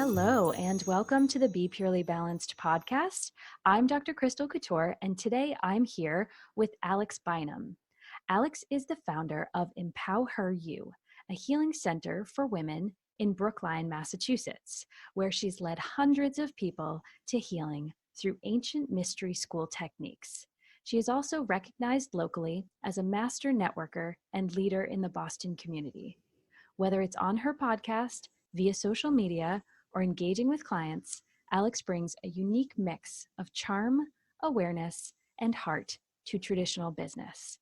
Hello, and welcome to the Be Purely Balanced podcast. I'm Dr. Crystal Couture, and today I'm here with Alex Bynum. Alex is the founder of Empower You, a healing center for women in Brookline, Massachusetts, where she's led hundreds of people to healing through ancient mystery school techniques. She is also recognized locally as a master networker and leader in the Boston community. Whether it's on her podcast, via social media, or engaging with clients, Alex brings a unique mix of charm, awareness, and heart to traditional business.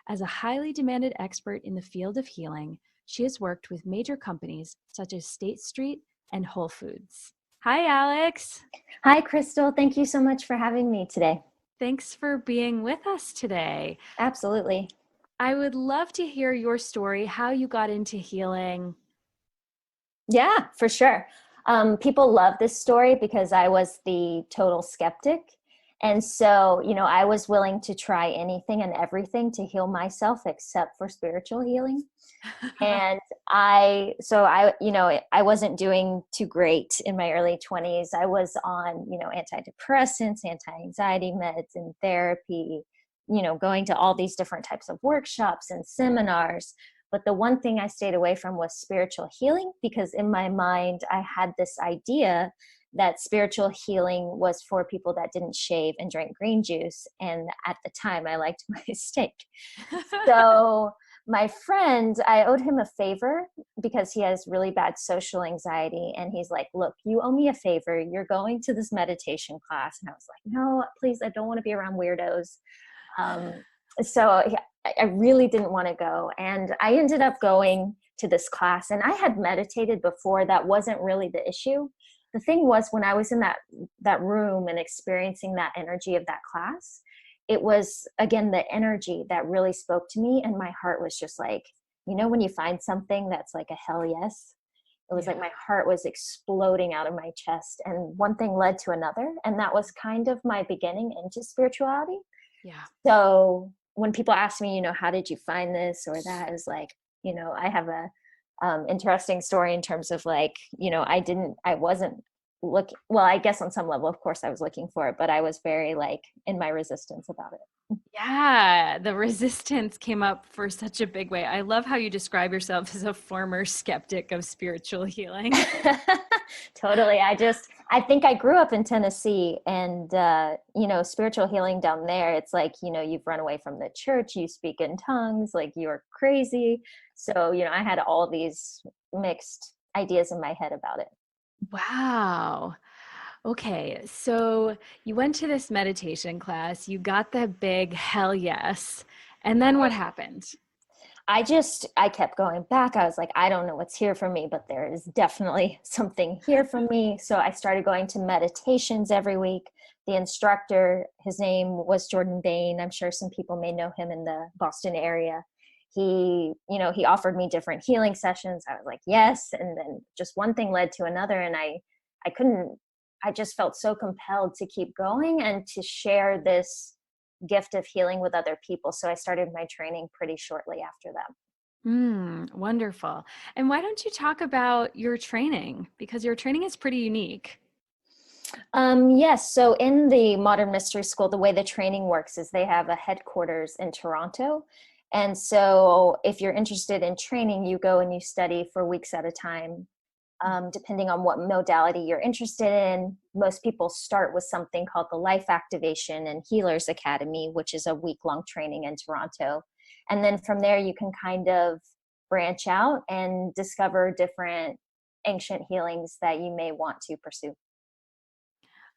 As a highly demanded expert in the field of healing, she has worked with major companies such as State Street and Whole Foods. Hi, Alex. Hi, Crystal. Thank you so much for having me today. Thanks for being with us today. Absolutely. I would love to hear your story, how you got into healing. Yeah, for sure. People love this story because I was the total skeptic. And so, I was willing to try anything and everything to heal myself except for spiritual healing. And I wasn't doing too great in my early 20s. I was on, antidepressants, anti-anxiety meds and therapy, going to all these different types of workshops and seminars. But the one thing I stayed away from was spiritual healing, because in my mind, I had this idea that spiritual healing was for people that didn't shave and drank green juice. And at the time, I liked my steak. So my friend, I owed him a favor because he has really bad social anxiety. And he's like, look, you owe me a favor. You're going to this meditation class. And I was like, no, please, I don't want to be around weirdos. So I really didn't want to go. And I ended up going to this class, and I had meditated before. That wasn't really the issue. The thing was, when I was in that room and experiencing that energy of that class, it was, again, the energy that really spoke to me. And my heart was just like, when you find something that's like a hell yes, it was like my heart was exploding out of my chest. And one thing led to another. And that was kind of my beginning into spirituality. Yeah. So when people ask me, how did you find this or that, is like, I have a interesting story in terms of like, I wasn't looking, well, I guess on some level, of course I was looking for it, but I was very like in my resistance about it. Yeah, the resistance came up for such a big way. I love how you describe yourself as a former skeptic of spiritual healing. Totally. I think I grew up in Tennessee, and, spiritual healing down there, it's like, you've run away from the church, you speak in tongues, like you're crazy. So, I had all these mixed ideas in my head about it. Wow. Okay, so you went to this meditation class, you got the big hell yes, and then what happened? I kept going back. I was like, I don't know what's here for me, but there is definitely something here for me. So I started going to meditations every week. The instructor, his name was Jordan Bain. I'm sure some people may know him in the Boston area. He offered me different healing sessions. I was like, yes. And then just one thing led to another. And I just felt so compelled to keep going and to share this gift of healing with other people. So I started my training pretty shortly after that. Wonderful. And why don't you talk about your training? Because your training is pretty unique. Yes. So in the Modern Mystery School, the way the training works is they have a headquarters in Toronto. And so if you're interested in training, you go and you study for weeks at a time. Depending on what modality you're interested in. Most people start with something called the Life Activation and Healers Academy, which is a week-long training in Toronto. And then from there, you can kind of branch out and discover different ancient healings that you may want to pursue.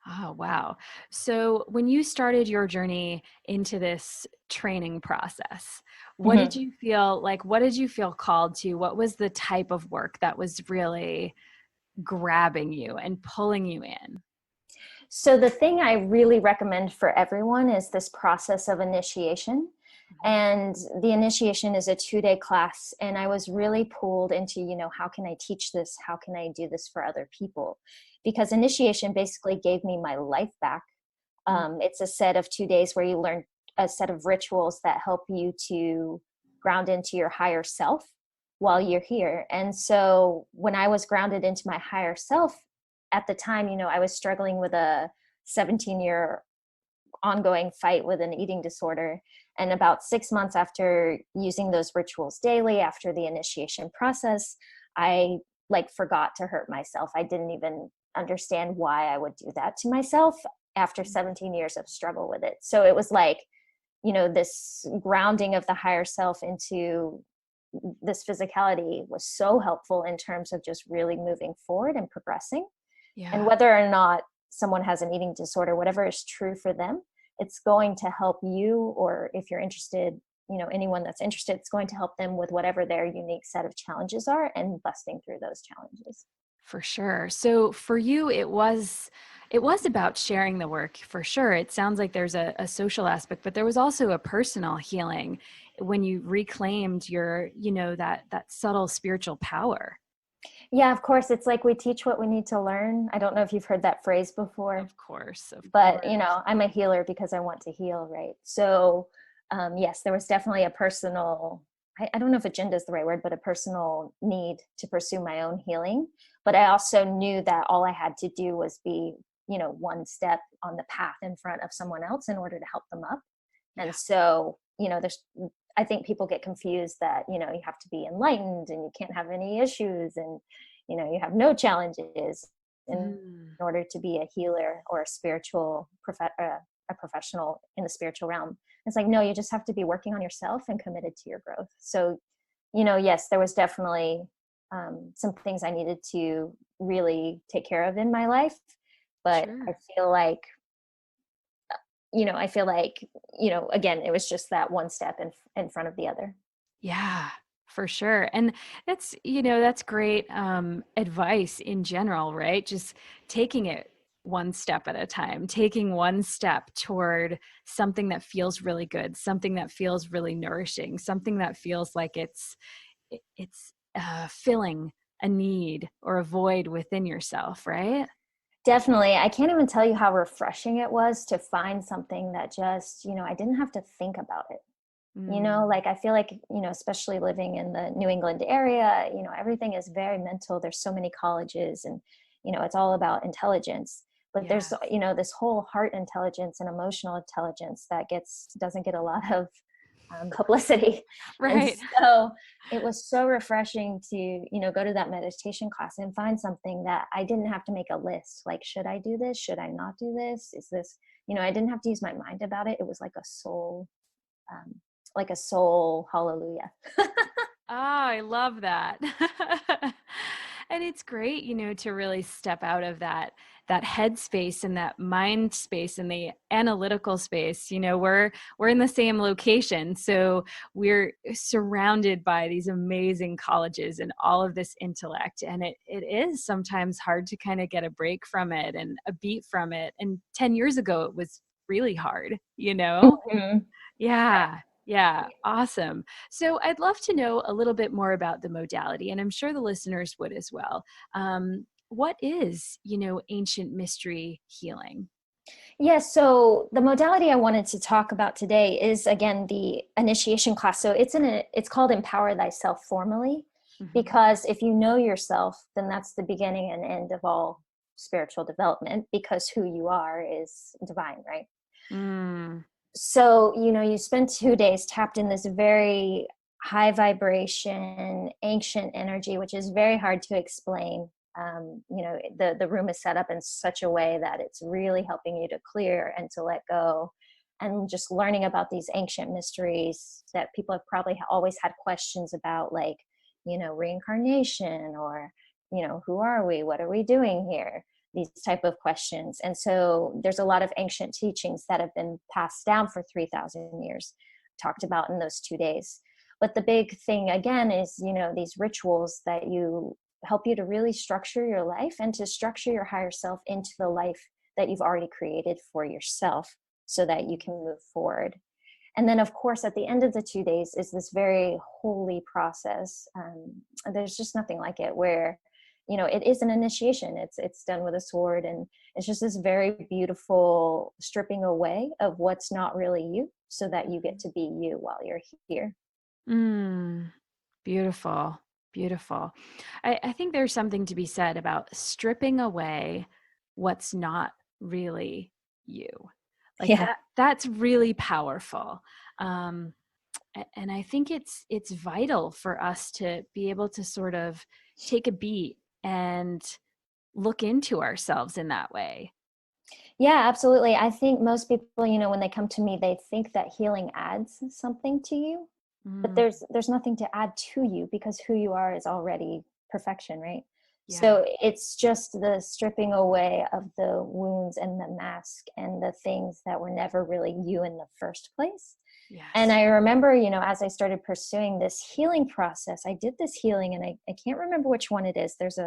Oh, wow. So when you started your journey into this training process, what did Mhm. you feel like? What did you feel called to? What was the type of work that was really grabbing you and pulling you in? So the thing I really recommend for everyone is this process of initiation. And the initiation is a 2-day class. And I was really pulled into, how can I teach this? How can I do this for other people? Because initiation basically gave me my life back. It's a set of 2 days where you learn a set of rituals that help you to ground into your higher self while you're here. And so when I was grounded into my higher self at the time, I was struggling with a 17-year ongoing fight with an eating disorder. And about 6 months after using those rituals daily, after the initiation process, I like forgot to hurt myself. I didn't even understand why I would do that to myself after 17 years of struggle with it. So it was like, this grounding of the higher self into this physicality was so helpful in terms of just really moving forward and progressing. And Yeah, whether or not someone has an eating disorder, whatever is true for them, it's going to help you, or if you're interested, anyone that's interested, it's going to help them with whatever their unique set of challenges are and busting through those challenges. for sure. So for you, it was about sharing the work for sure. It sounds like there's a social aspect, but there was also a personal healing when you reclaimed your, that subtle spiritual power. Yeah, of course. It's like we teach what we need to learn. I don't know if you've heard that phrase before, Of course, of but course. I'm a healer because I want to heal, right? So yes, there was definitely a personal, I don't know if agenda is the right word, but a personal need to pursue my own healing. But I also knew that all I had to do was be, one step on the path in front of someone else in order to help them up. And Yeah. so, I think people get confused that, you have to be enlightened and you can't have any issues, and, you have no challenges in Mm. order to be a healer or a a professional in the spiritual realm. It's like, no, you just have to be working on yourself and committed to your growth. So, yes, there was definitely some things I needed to really take care of in my life. But Sure. I feel like I feel like, again, it was just that one step in front of the other. Yeah, for sure. And that's great advice in general, right? Just taking it one step at a time, taking one step toward something that feels really good, something that feels really nourishing, something that feels like it's filling a need or a void within yourself, right? Definitely. I can't even tell you how refreshing it was to find something that just, I didn't have to think about it. Mm, Like I feel like, especially living in the New England area, everything is very mental. There's so many colleges, and, it's all about intelligence. But there's, yes. this whole heart intelligence and emotional intelligence that doesn't get a lot of publicity. And Right. so it was so refreshing to, go to that meditation class and find something that I didn't have to make a list. Like, should I do this? Should I not do this? Is this, I didn't have to use my mind about it. It was um, like a soul hallelujah. Ah, I love that. And it's great, to really step out of that head space and that mind space and the analytical space. We're in the same location, so we're surrounded by these amazing colleges and all of this intellect. And it is sometimes hard to kind of get a break from it and a beat from it. And 10 years ago, it was really hard, you know? Mhm. Yeah. Yeah. Awesome. So I'd love to know a little bit more about the modality, and I'm sure the listeners would as well. What is, ancient mystery healing? Yeah, so the modality I wanted to talk about today is again the initiation class. So it's called Empower Thyself formally, Hmm. because if you know yourself, then that's the beginning and end of all spiritual development, because who you are is divine, right? Mm, So, you spend 2 days tapped in this very high vibration, ancient energy, which is very hard to explain. The room is set up in such a way that it's really helping you to clear and to let go, and just learning about these ancient mysteries that people have probably always had questions about, like, reincarnation, or, who are we? What are we doing here? These type of questions. And so there's a lot of ancient teachings that have been passed down for 3,000 years, talked about in those 2 days. But the big thing again is, these rituals that you help you to really structure your life and to structure your higher self into the life that you've already created for yourself, so that you can move forward. And then, of course, at the end of the 2 days is this very holy process. There's just nothing like it, where it is an initiation. It's done with a sword, and it's just this very beautiful stripping away of what's not really you, so that you get to be you while you're here. mm, beautiful. Beautiful. I think there's something to be said about stripping away what's not really you. Like Yeah. that's really powerful. Um, and I think it's vital for us to be able to sort of take a beat and look into ourselves in that way. Yeah, absolutely. I think most people, when they come to me, they think that healing adds something to you, but Mm, there's nothing to add to you because who you are is already perfection, right? yeah. So it's just the stripping away of the wounds and the mask and the things that were never really you in the first place. And Yes. I remember, as I started pursuing this healing process, I did this healing, and I can't remember which one it is. There's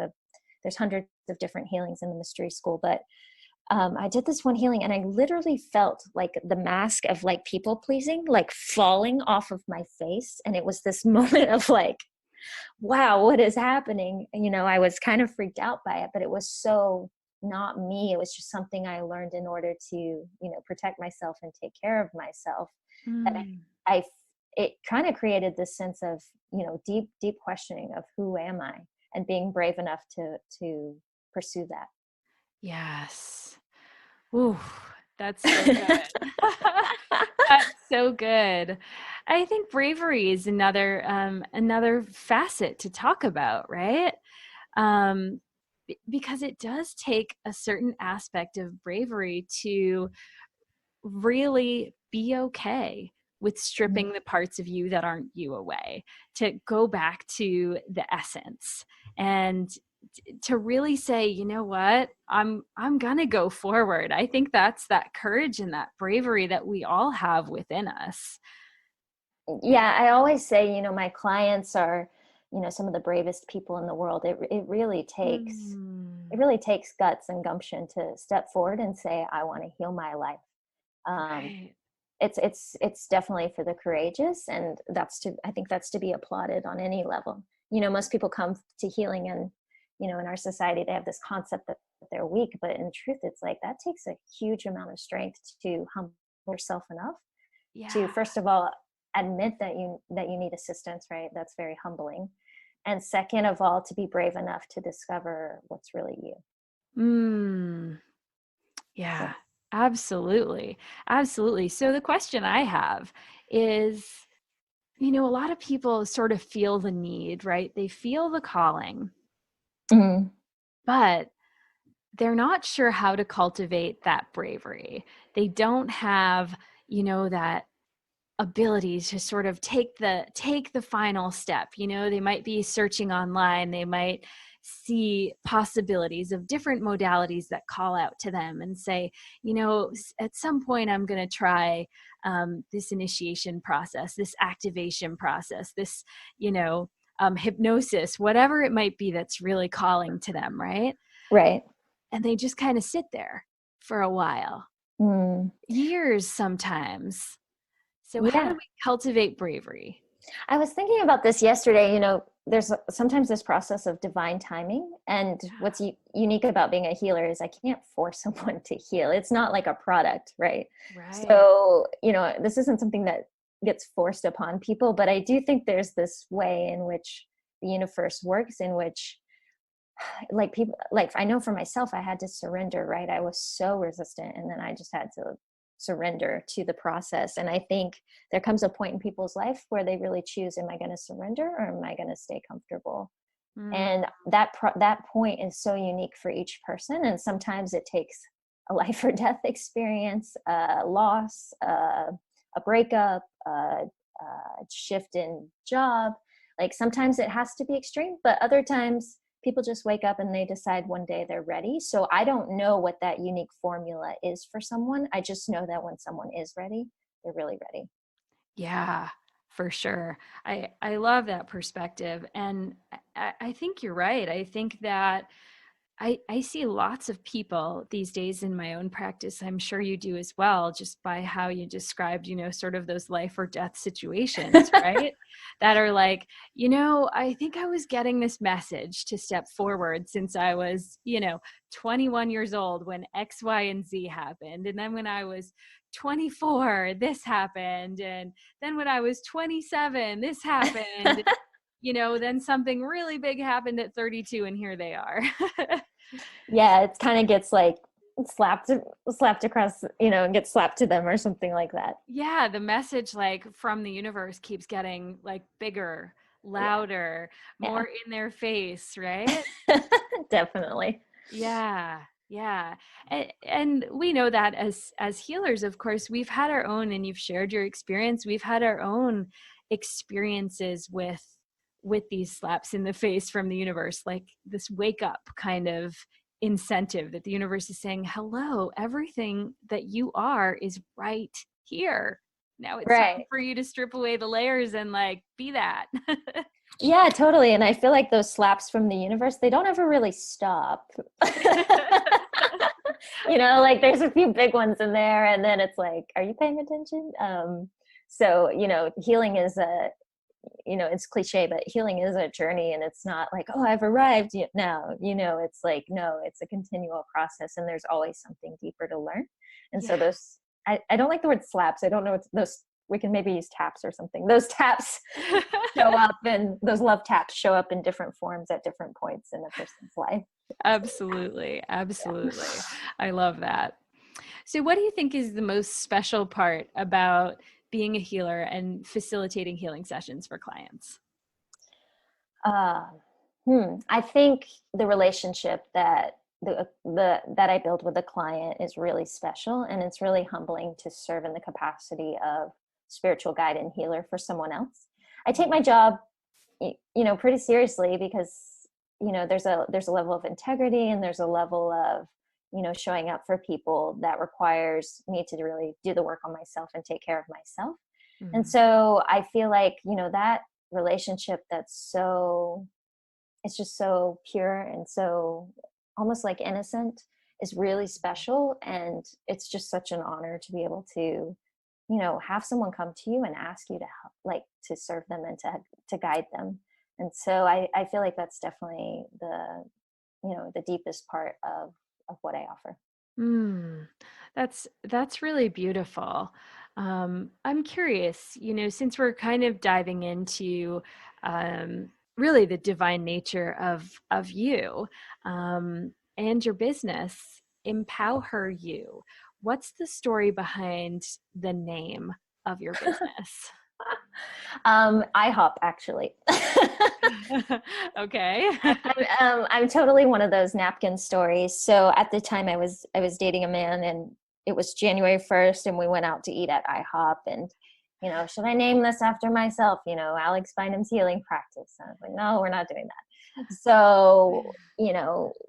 hundreds of different healings in the mystery school, but I did this one healing, and I literally felt like the mask of like people pleasing, like falling off of my face. And it was this moment of like, wow, what is happening? I was kind of freaked out by it, but it was so not me. It was just something I learned in order to, protect myself and take care of myself. That Mm, I it kind of created this sense of, deep, deep questioning of who am I, and being brave enough to pursue yes. Ooh, that's so that. good. That's so good. I think bravery is another facet to talk about, right? Um, because it does take a certain aspect of bravery to really be okay with stripping the parts of you that aren't you away, to go back to the essence and to really say, you know what, I'm gonna go forward. I think that's that courage and that bravery that we all have within us. Yeah, I always say, my clients are, some of the bravest people in the world. It really takes it Mm, really takes guts and gumption to step forward and say, I want to heal my life. Um, right. it's definitely for the courageous, and I think that's to be applauded on any level. Most people come to healing, and in our society they have this concept that they're weak, but in truth it's like that takes a huge amount of strength to humble yourself enough to, Yeah. first of all, admit that you need assistance, right? That's very humbling. And second of all, to be brave enough to discover what's really you. Mm, Yeah. yeah, absolutely. Absolutely. So the question I have is, a lot of people sort of feel the need, right? They feel the calling, Mhm. but they're not sure how to cultivate that bravery. They don't have, that ability to sort of take the final step. They might be searching online, they might see possibilities of different modalities that call out to them and say, at some point I'm going to try this initiation process, this activation process, this hypnosis, whatever it might be that's really calling to them, right? Right. And they just kind of sit there for a while, Mm. years sometimes. So how do Yeah. we cultivate bravery? I was thinking about this yesterday. There's sometimes this process of divine timing. And what's unique about being a healer is I can't force someone to heal. It's not like a product, right? Right. So, this isn't something that gets forced upon people, but I do think there's this way in which the universe works, in which, like, people, like, I know for myself, I had to surrender, right? I was so resistant, and then I just had to surrender to the process. And I think there comes a point in people's life where they really choose, am I going to surrender or am I going to stay comfortable? Mm, And that point is so unique for each person, and sometimes it takes a life or death experience, a loss, a breakup, a shift in job. Like, sometimes it has to be extreme, but other times people just wake up and they decide one day they're ready. So I don't know what that unique formula is for someone. I just know that when someone is ready, they're really ready. yeah, for sure. I love that perspective. And I think you're right. I think that I see lots of people these days in my own practice. I'm sure you do as well, just by how you described, sort of those life or death situations, right? That are like, I think I was getting this message to step forward since I was, 21 years old when X, Y, and Z happened. And then when I was 24, this happened. And then when I was 27, this happened. then something really big happened at 32 and here they are. Yeah, it kind of gets like slapped across, and gets slapped to them or something like that. Yeah, the message like from the universe keeps getting like bigger, Yeah. louder, Yeah. more in their face, right? Definitely. Yeah. Yeah. And we know that as healers, of course, we've had our own, and you've shared your experience. We've had our own experiences with these slaps in the face from the universe, like this wake up kind of incentive that the universe is saying, hello, everything that you are is right here. Now it's time Right. for you to strip away the layers and like be that. Yeah, totally. And I feel like those slaps from the universe, they don't ever really stop. Like there's a few big ones in there, and then it's like, are you paying attention? So, healing is it's cliche, but healing is a journey, and it's not like, oh, I've arrived now. It's like, no, it's a continual process, and there's always something deeper to learn. And so Yeah. I don't like the word slaps. I don't know. It's those, we can maybe use taps or something. Those taps show up, and those love taps show up in different forms at different points in a person's life. Absolutely. Absolutely. Yeah. I love that. So, what do you think is the most special part about being a healer and facilitating healing sessions for clients? Uh, I think the relationship that that I build with the client is really special, and it's really humbling to serve in the capacity of spiritual guide and healer for someone else. I take my job, pretty seriously, because there's a level of integrity, and there's a level of showing up for people that requires me to really do the work on myself and take care of myself. And Mm. so I feel like that relationship that's so, it's just so pure and so almost like innocent, is really special. And it's just such an honor to be able to have someone come to you and ask you to help, like to serve them and to guide them. And so I feel like that's definitely the deepest part of what I offer. Mm. That's really beautiful. I'm curious, since we're kind of diving into really the divine nature of you and your business, Empower You. What's the story behind the name of your business? IHOP, actually. Okay. I'm totally one of those napkin stories. So at the time, I was dating a man, and it was January 1st, and we went out to eat at IHOP, and should I name this after myself? Alex Bynum's healing practice. And I was like, no, we're not doing that. So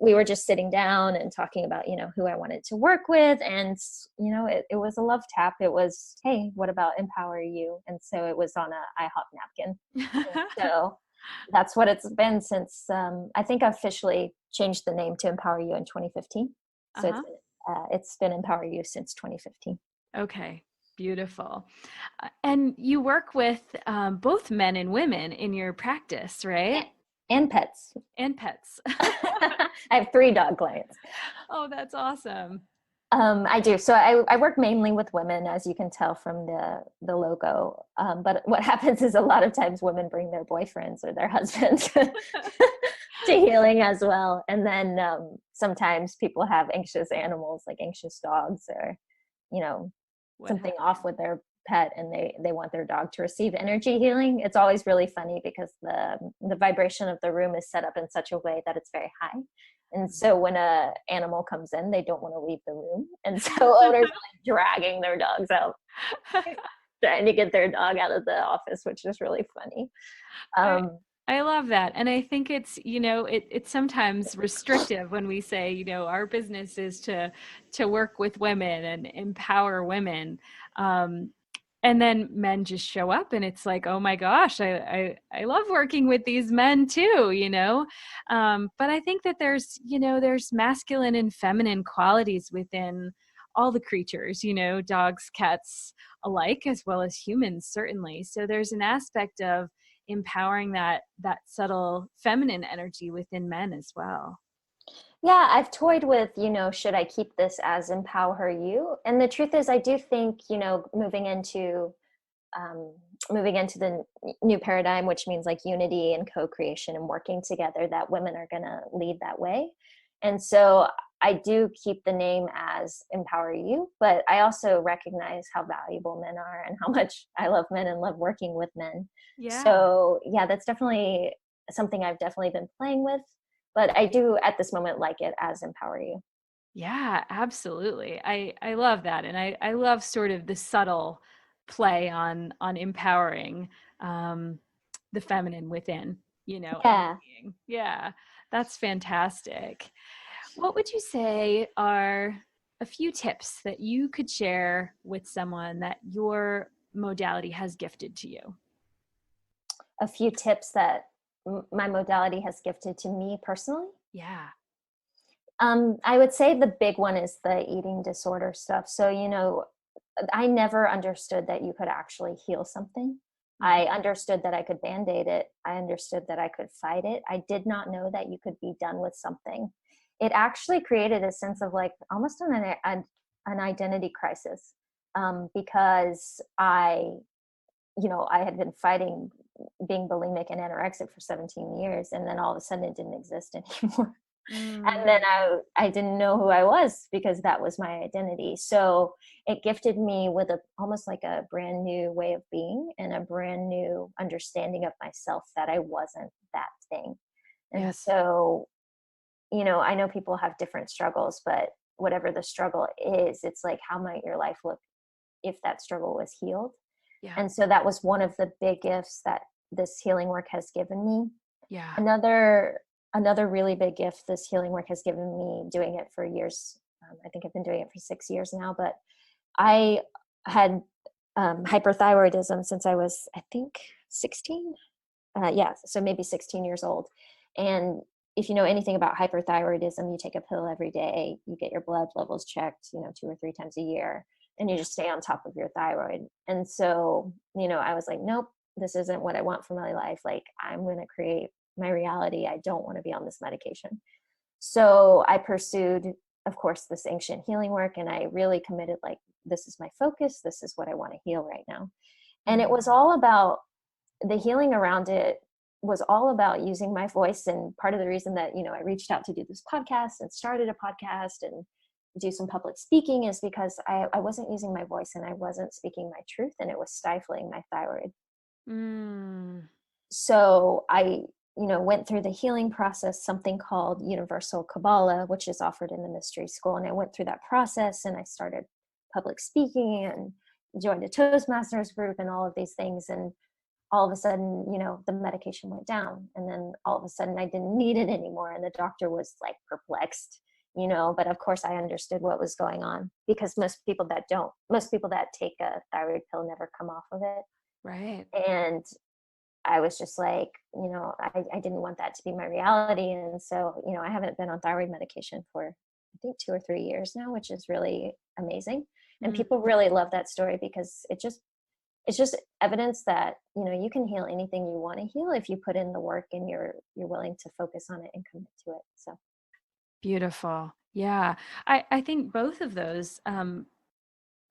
we were just sitting down and talking about who I wanted to work with, and it was a love tap. It was, hey, what about Empower You? And so it was on a IHOP napkin. And so that's what it's been since. I think I officially changed the name to Empower You in 2015. So Uh-huh. it's been Empower You since 2015. Okay, beautiful. And you work with both men and women in your practice, right? And pets. And pets. I have 3 dog clients. Oh, that's awesome. I do. So I work mainly with women, as you can tell from the logo. But what happens is a lot of times women bring their boyfriends or their husbands to healing as well. And then sometimes people have anxious animals, like anxious dogs, or you know What something off happened? with their pet, and they want their dog to receive energy healing. It's always really funny because the vibration of the room is set up in such a way that it's very high. And so when a animal comes in, they don't want to leave the room. And so owners are like dragging their dogs out, trying to get their dog out of the office, which is really funny. I Um, I love that. And I think it's, it's sometimes restrictive when we say, our business is to work with women and empower women. Um, and then men just show up and it's like, oh my gosh, I love working with these men too, but I think that there's masculine and feminine qualities within all the creatures, dogs, cats alike, as well as humans, certainly. So there's an aspect of empowering that subtle feminine energy within men as well. yeah, I've toyed with, should I keep this as Empower You? And the truth is, I do think, moving into moving into the new paradigm, which means like unity and co-creation and working together, that women are going to lead that way. And so I do keep the name as Empower You, but I also recognize how valuable men are and how much I love men and love working with men. Yeah. So yeah, that's definitely something I've definitely been playing with, but I do at this moment like it as Empower You. Yeah, absolutely. I love that. And I love sort of the subtle play on empowering um, the feminine within, any Yeah. being. Yeah, that's fantastic. What would you say are a few tips that you could share with someone that your modality has gifted to you? A few tips that my modality has gifted to me personally. Yeah. I would say the big one is the eating disorder stuff. So, I never understood that you could actually heal something. I Mhm. understood that I could band-aid it. I understood that I could fight it. I did not know that you could be done with something. It actually created a sense of like almost an identity crisis, because I had been fighting being bulimic and anorexic for 17 years, and then all of a sudden it didn't exist anymore. And then Mm, I didn't know who I was because that was my identity. So it gifted me with a almost like a brand new way of being and a brand new understanding of myself, that I wasn't that thing. And yes. so, I know people have different struggles, but whatever the struggle is, it's like, how might your life look if that struggle was healed? Yeah. And so that was one of the big gifts that this healing work has given me. Yeah. Another really big gift this healing work has given me, doing it for years. I think I've been doing it for 6 years now, but I had hyperthyroidism since I was, I think, 16. Yeah, so maybe 16 years old. And if you know anything about hyperthyroidism, you take a pill every day, you get your blood levels checked, 2 or 3 times a year, and you Yeah. just stay on top of your thyroid. And so, I was like, nope, this isn't what I want for my life. Like, I'm going to create my reality. I don't want to be on this medication. So I pursued, of course, this ancient healing work, and I really committed, like, this is my focus. This is what I want to heal right now. And it was Mhm. all about the healing around it, was all about using my voice. And part of the reason that, I reached out to do this podcast and started a podcast and do some public speaking is because I wasn't using my voice and I wasn't speaking my truth, and it was stifling my thyroid. Mm. So I, went through the healing process, something called Universal Kabbalah, which is offered in the mystery school. And I went through that process and I started public speaking and joined a Toastmasters group and all of these things. And all of a sudden, the medication went down. And then all of a sudden I didn't need it anymore. And the doctor was like perplexed, but of course I understood what was going on, because most people that take a thyroid pill never come off of it. Right. And I was just like, I didn't want that to be my reality. And so, I haven't been on thyroid medication for, I think, 2 or 3 years now, which is really amazing. And Mm. people really love that story because it's just evidence that, you can heal anything you want to heal if you put in the work and you're willing to focus on it and commit to it. So Beautiful. Yeah. I think both of those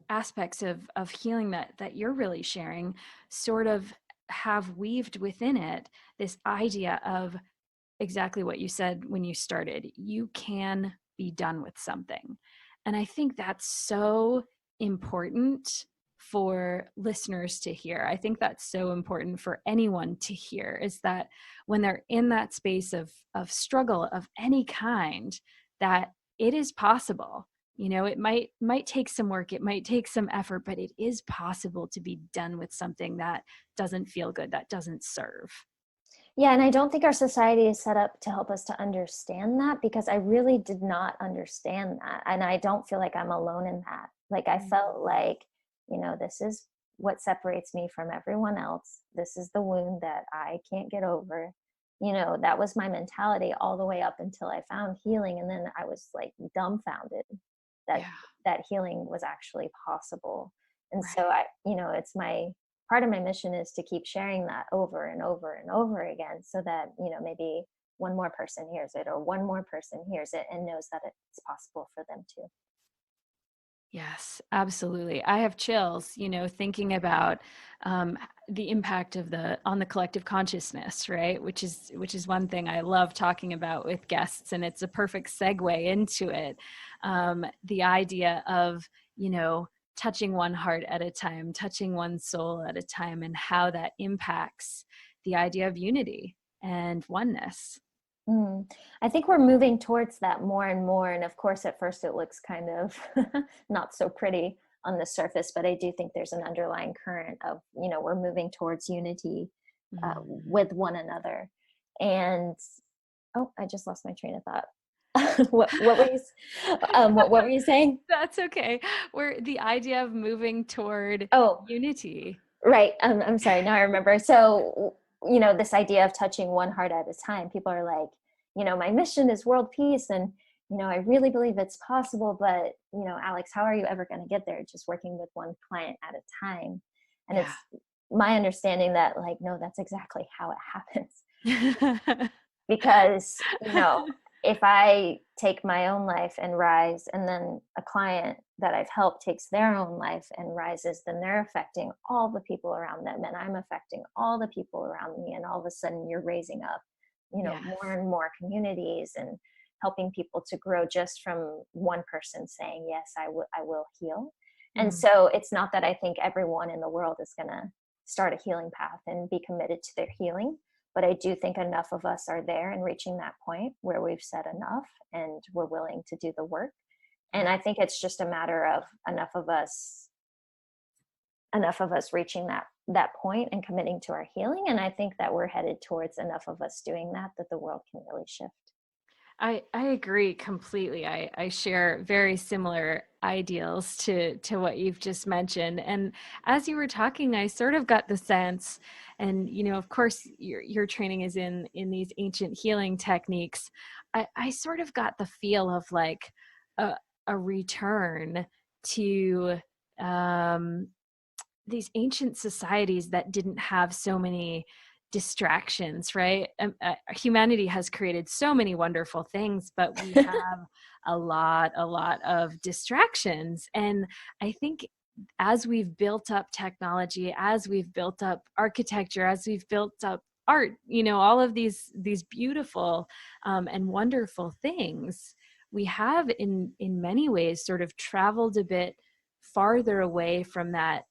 aspects of healing that you're really sharing sort of have weaved within it this idea of exactly what you said when you started. You can be done with something. And I think that's so important for listeners to hear. I think that's so important for anyone to hear, is that when they're in that space of struggle of any kind, that it is possible. It might take some work, it might take some effort, but it is possible to be done with something that doesn't feel good, that doesn't serve. yeah, and I don't think our society is set up to help us to understand that, because I really did not understand that. And I don't feel like I'm alone in that. Like, I felt like, this is what separates me from everyone else. This is the wound that I can't get over. That was my mentality all the way up until I found healing. And then I was like dumbfounded that Yeah. that healing was actually possible. And so Right. it's my part of my mission is to keep sharing that over and over and over again, so that, maybe one more person hears it, or one more person hears it and knows that it's possible for them too. Yes, absolutely. I have chills, thinking about um, the impact of the on the collective consciousness, right? Which is one thing I love talking about with guests, and it's a perfect segue into it. The idea of, you know, touching one heart at a time, touching one soul at a time, and how that impacts the idea of unity and oneness. Mm. I think we're moving towards that more and more. And of course, at first it looks kind of not so pretty on the surface, but I do think there's an underlying current of, we're moving towards unity Mhm. with one another. And oh, I just lost my train of thought. What were you, what were you saying? That's okay. Where the idea of moving toward Oh, unity. right. I'm sorry. Now I remember. So, this idea of touching one heart at a time, people are like, my mission is world peace. And, I really believe it's possible. But, Alex, how are you ever going to get there? Just working with one client at a time. And Yeah. it's my understanding that, like, no, that's exactly how it happens. Because if I take my own life and rise, and then a client that I've helped takes their own life and rises, then they're affecting all the people around them, and I'm affecting all the people around me, and all of a sudden you're raising up more Yes. and more communities and helping people to grow just from one person saying, yes, I will heal. And Mm, so it's not that I think everyone in the world is going to start a healing path and be committed to their healing, but I do think enough of us are there and reaching that point where we've said enough and we're willing to do the work. And yeah. I think it's just a matter of enough of us reaching that point and committing to our healing. And I think that we're headed towards enough of us doing that the world can really shift. I agree completely. I share very similar ideals to what you've just mentioned. And as you were talking, I sort of got the sense, and of course your training is in these ancient healing techniques. I sort of got the feel of like a, a return to um, these ancient societies that didn't have so many distractions, right? Humanity has created so many wonderful things, but we have a lot of distractions. And I think as we've built up technology, as we've built up architecture, as we've built up art, all of these beautiful and wonderful things, we have in many ways sort of traveled a bit farther away from that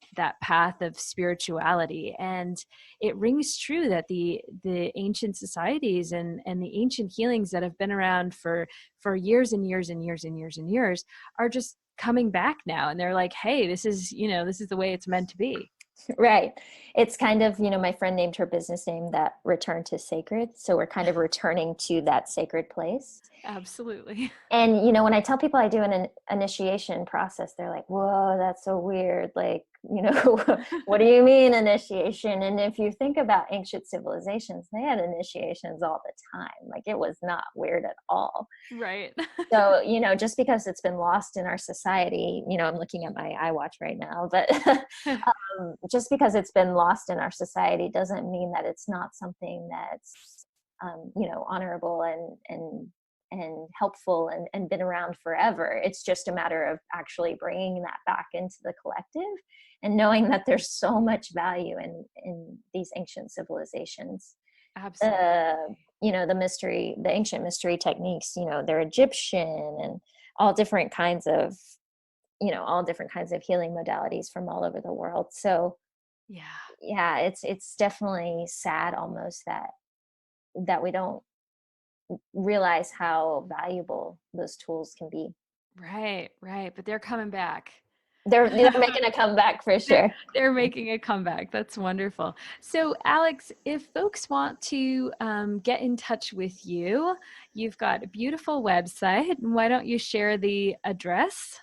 path of spirituality. And it rings true that the ancient societies and the ancient healings that have been around for years and years and years and years and years are just coming back now, and they're like, hey, this is the way it's meant to be. Right. It's kind of, my friend named her business name that return to sacred. So we're kind of returning to that sacred place. Absolutely. And when I tell people I do an initiation process, they're like, whoa, that's so weird. Like, what do you mean initiation? And if you think about ancient civilizations, they had initiations all the time. Like, it was not weird at all. Right. So, just because it's been lost in our society, I'm looking at my iWatch right now, but just because it's been lost in our society doesn't mean that it's not something that's honorable and helpful and been around forever. It's just a matter of actually bringing that back into the collective and knowing that there's so much value in these ancient civilizations. uh Absolutely. the ancient mystery techniques, they're Egyptian, and all different kinds of healing modalities from all over the world. So Yeah. yeah, it's definitely sad almost that we don't realize how valuable those tools can be. Right, but they're coming back. They're making a comeback for they're sure. they're making a comeback. That's wonderful. So, Alex, if folks want to get in touch with you, you've got a beautiful website. Why don't you share the address?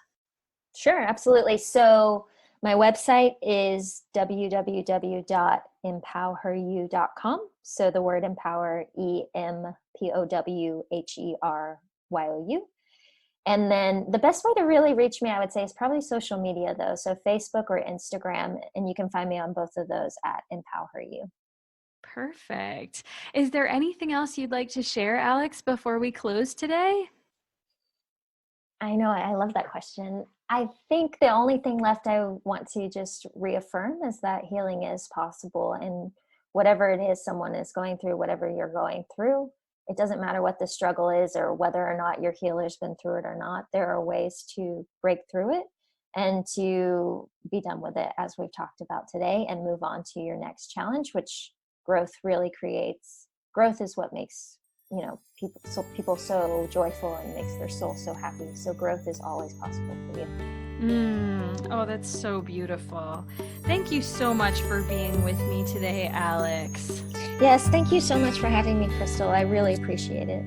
Sure, absolutely. So my website is www.empowheryou.com. So the word empower, EMPOWHERYOU. And then the best way to really reach me, I would say, is probably social media, though. So Facebook or Instagram, and you can find me on both of those at Empower You. Perfect. Is there anything else you'd like to share, Alex, before we close today? I know. I love that question. I think the only thing left I want to just reaffirm is that healing is possible. And whatever it is someone is going through, whatever you're going through, it doesn't matter what the struggle is or whether or not your healer's been through it or not. There are ways to break through it and to be done with it, as we've talked about today, and move on to your next challenge, which growth really creates. Growth is what makes people so joyful and makes their soul so happy. So growth is always possible for you. Oh, that's so beautiful. Thank you so much for being with me today, Alex. Yes, thank you so much for having me, Crystal. I really appreciate it.